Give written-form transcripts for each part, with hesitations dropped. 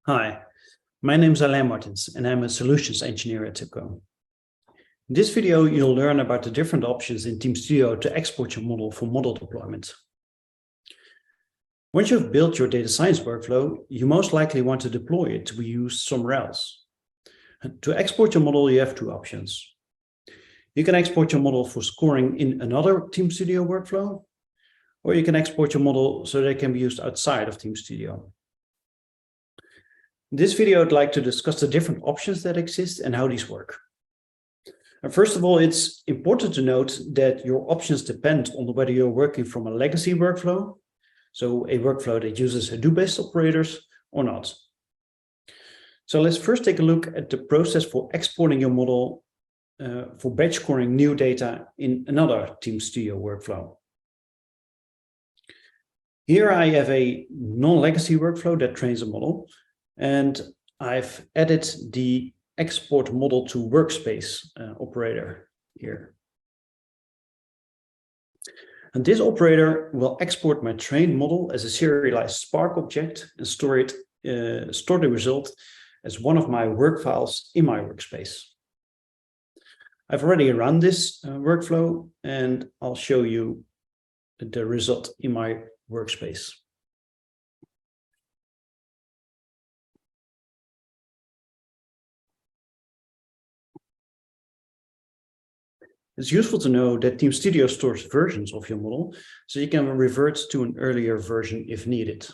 Hi, my name is Alain Martins and I'm a solutions engineer at TIBCO. In this video, you'll learn about the different options in Team Studio to export your model for model deployment. Once you've built your data science workflow, you most likely want to deploy it to be used somewhere else. To export your model, you have two options. You can export your model for scoring in another Team Studio workflow, or you can export your model so that it can be used outside of Team Studio. In this video, I'd like to discuss the different options that exist and how these work. And first of all, it's important to note that your options depend on whether you're working from a legacy workflow, so a workflow that uses Hadoop-based operators, or not. So let's first take a look at the process for exporting your model for batch scoring new data in another Team Studio workflow. Here I have a non-legacy workflow that trains a model, and I've added the export model to workspace operator here. And this operator will export my trained model as a serialized Spark object and store the result as one of my work files in my workspace. I've already run this workflow, and I'll show you the result in my workspace. It's useful to know that Team Studio stores versions of your model, so you can revert to an earlier version if needed.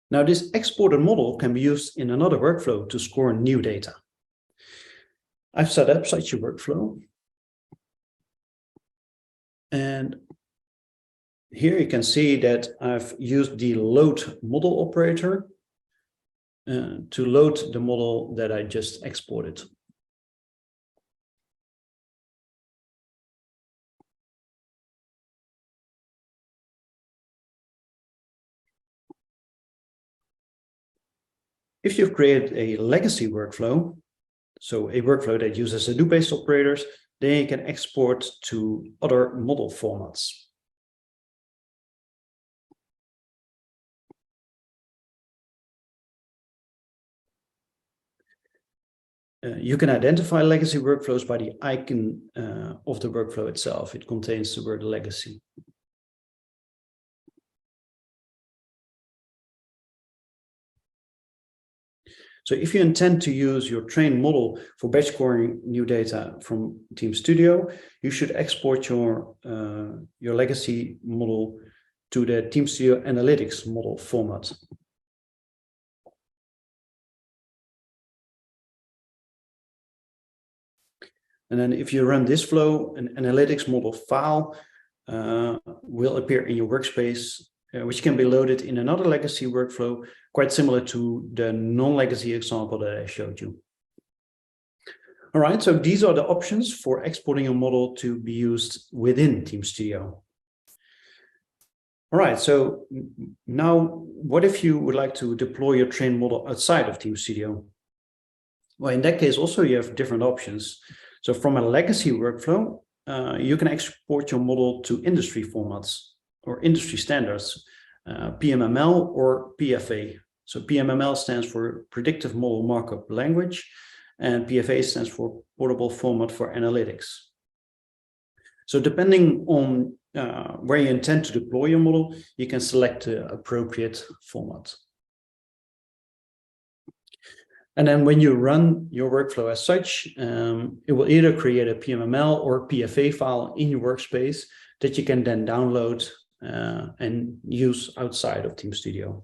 Now, this exported model can be used in another workflow to score new data. I've set up such a workflow. And here you can see that I've used the load model operator to load the model that I just exported. If you've created a legacy workflow, so a workflow that uses Hadoop-based operators, then you can export to other model formats. You can identify legacy workflows by the icon of the workflow itself. It contains the word legacy. So if you intend to use your trained model for batch scoring new data from Team Studio, you should export your legacy model to the Team Studio Analytics model format. And then if you run this flow, an analytics model file will appear in your workspace, which can be loaded in another legacy workflow, quite similar to the non-legacy example that I showed you. All right, so these are the options for exporting your model to be used within Team Studio. All right, so now what if you would like to deploy your trained model outside of Team Studio? Well, in that case, also you have different options. So from a legacy workflow, you can export your model to industry formats or industry standards, PMML or PFA. So PMML stands for Predictive Model Markup Language, and PFA stands for Portable Format for Analytics. So depending on where you intend to deploy your model, you can select the appropriate format. And then when you run your workflow as such, it will either create a PMML or PFA file in your workspace that you can then download and use outside of Team Studio.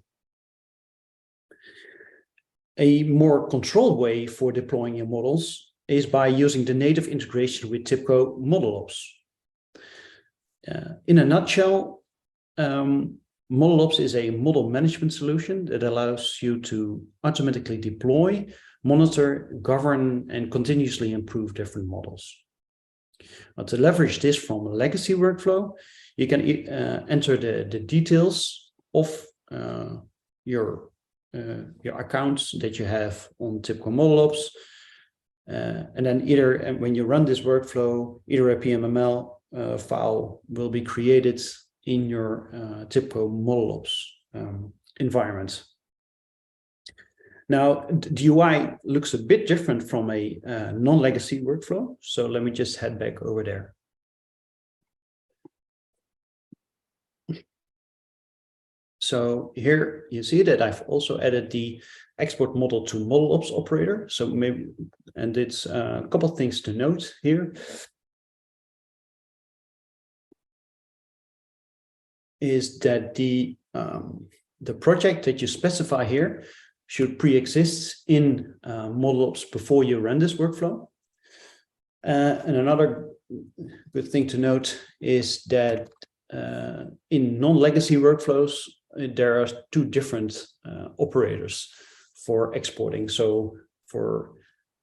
A more controlled way for deploying your models is by using the native integration with TIBCO ModelOps. In a nutshell, ModelOps is a model management solution that allows you to automatically deploy, monitor, govern, and continuously improve different models. Now, to leverage this from a legacy workflow, you can enter the details of your accounts that you have on TIBCO ModelOps, and then either when you run this workflow, either a PMML file will be created in your TIBCO ModelOps environment. Now, the UI looks a bit different from a non-legacy workflow. So let me just head back over there. So here you see that I've also added the export model to ModelOps operator. So maybe, and it's a couple of things to note here. Is that the project that you specify here should pre-exist in ModelOps before you run this workflow. And another good thing to note is that in non-legacy workflows, there are two different operators for exporting. So for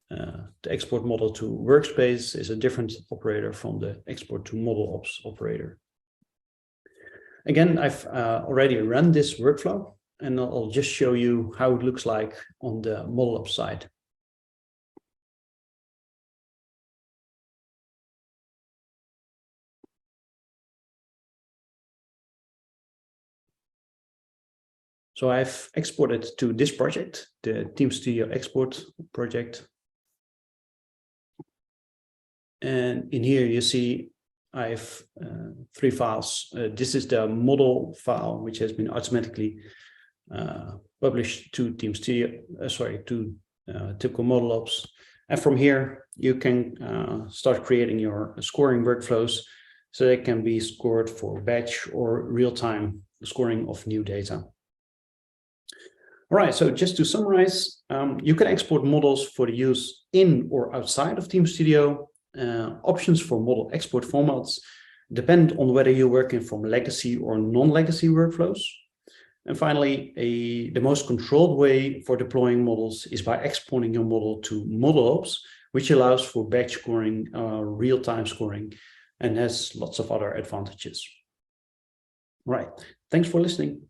the export model to workspace is a different operator from the export to ModelOps operator. Again, I've already run this workflow, and I'll just show you how it looks like on the ModelOps side. So I've exported to this project, the Team Studio export project. And in here you see I've 3 files. This is the model file, which has been automatically published to Team Studio, to TIBCO ModelOps. And from here, you can start creating your scoring workflows so they can be scored for batch or real-time scoring of new data. All right, so just to summarize, you can export models for the use in or outside of Team Studio. Options for model export formats depend on whether you're working from legacy or non-legacy workflows. And finally, the most controlled way for deploying models is by exporting your model to ModelOps, which allows for batch scoring, real-time scoring, and has lots of other advantages. All right, thanks for listening.